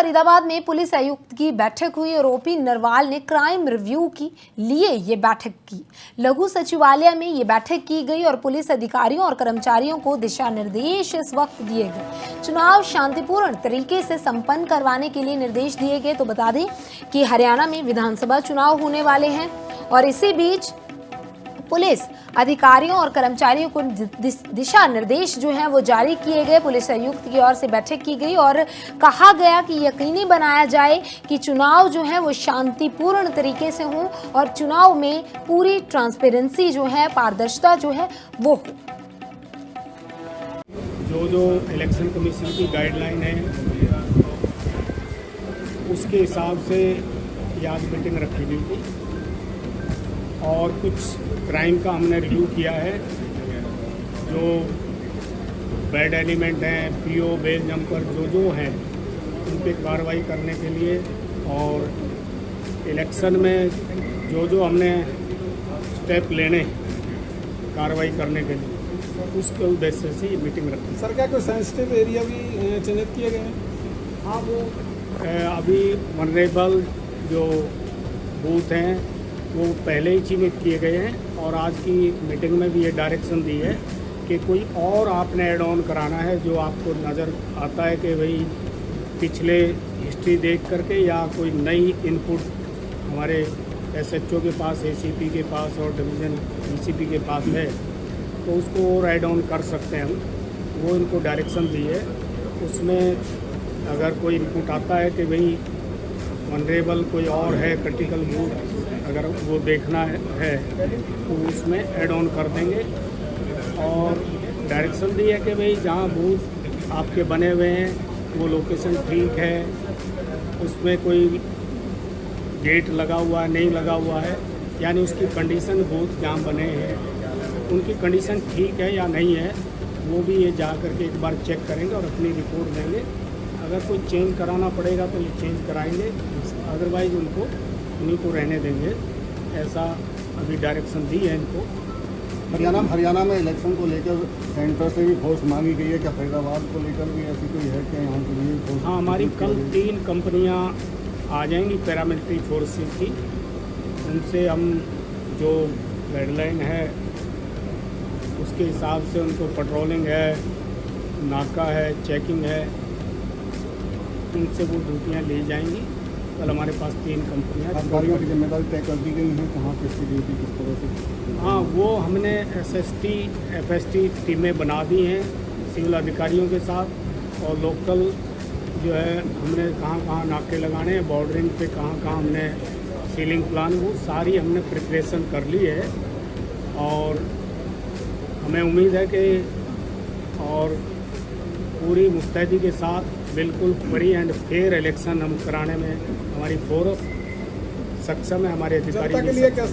फरीदाबाद में पुलिस आयुक्त की बैठक हुई और ओपी नरवाल ने क्राइम रिव्यू की लिए ये बैठक की। लघु सचिवालय में ये बैठक की गई और पुलिस अधिकारियों और कर्मचारियों को दिशा निर्देश इस वक्त दिए गए। चुनाव शांतिपूर्ण तरीके से संपन्न करवाने के लिए निर्देश दिए गए। तो बता दें कि हरियाणा में विधानसभा चुनाव होने वाले हैं और इसी बीच पुलिस अधिकारियों और कर्मचारियों को दिशा निर्देश जो हैं वो जारी किए गए। पुलिस आयुक्त की ओर से बैठक की गई और कहा गया कि यकीनी बनाया जाए कि चुनाव जो है वो शांतिपूर्ण तरीके से हों और चुनाव में पूरी ट्रांसपेरेंसी जो है, पारदर्शिता जो है वो हो। जो इलेक्शन कमीशन की गाइडलाइन है उसके हिसाब से आज मीटिंग रखी गई थी और कुछ क्राइम का हमने रिव्यू किया है। जो बैड एलिमेंट हैं, पीओ, बेल जंपर जो हैं उन पे कार्रवाई करने के लिए और इलेक्शन में जो हमने स्टेप लेने कार्रवाई करने के लिए उसके उद्देश्य से ये मीटिंग रखी। सर, क्या कोई सेंसिटिव एरिया भी चिन्हित किए गए हैं? हाँ, वो अभी वनरेबल जो बूथ हैं वो पहले ही चिन्हित किए गए हैं और आज की मीटिंग में भी ये डायरेक्शन दी है कि कोई और आपने ऐड ऑन कराना है जो आपको नज़र आता है कि भाई पिछले हिस्ट्री देख करके या कोई नई इनपुट हमारे एसएचओ के पास, एसीपी के पास और डिवीज़न डीसीपी के पास है तो उसको और ऐड ऑन कर सकते हैं हम। वो इनको डायरेक्शन दी है। उसमें अगर कोई इनपुट आता है कि भाई वनरेबल कोई और है, क्रिटिकल बूथ अगर वो देखना है तो उसमें ऐड ऑन कर देंगे। और डायरेक्शन दी है कि भाई जहाँ बूथ आपके बने हुए हैं वो लोकेशन ठीक है, उसमें कोई गेट लगा हुआ है नहीं लगा हुआ है, यानी उसकी कंडीशन बूथ जहाँ बने हैं उनकी कंडीशन ठीक है या नहीं है, वो भी ये जा करके एक बार चेक करेंगे और अपनी रिपोर्ट देंगे। अगर कोई चेंज कराना पड़ेगा तो ये चेंज कराएंगे, अदरवाइज उनको उन्हीं को रहने देंगे। ऐसा अभी डायरेक्शन दी है इनको। हरियाणा में इलेक्शन को लेकर सेंटर से भी फोर्स मांगी गई है। क्या फरीदाबाद को लेकर भी ऐसी कोई है क्या यहाँ के लिए फोर्स? हाँ, हमारी कल 3 कंपनियाँ आ जाएंगी पैरामिलिट्री फोर्सेस की। उनसे हम जो गाइडलाइन है उसके हिसाब से उनको पेट्रोलिंग है, नाका है, चेकिंग है, उनसे वो ड्यूटियाँ ली जाएंगी। कल हमारे पास 3 कंपनियाँ अधिकारियों की जिम्मेदारी तय कर दी गई है, कहाँ किसकी ड्यूटी किस तरह से? हाँ, वो हमने एसएसटी एफएसटी टीमें बना दी हैं सिविल अधिकारियों के साथ और लोकल जो है हमने कहाँ नाके लगाने हैं, बॉर्डरिंग पे कहाँ हमने सीलिंग प्लान, वो सारी हमने प्रिपरेशन कर ली है। और हमें उम्मीद है कि और पूरी मुस्तैदी के साथ बिल्कुल फ्री एंड फेयर इलेक्शन हम कराने में हमारी फोर्स सक्षम है, हमारे अधिकारी।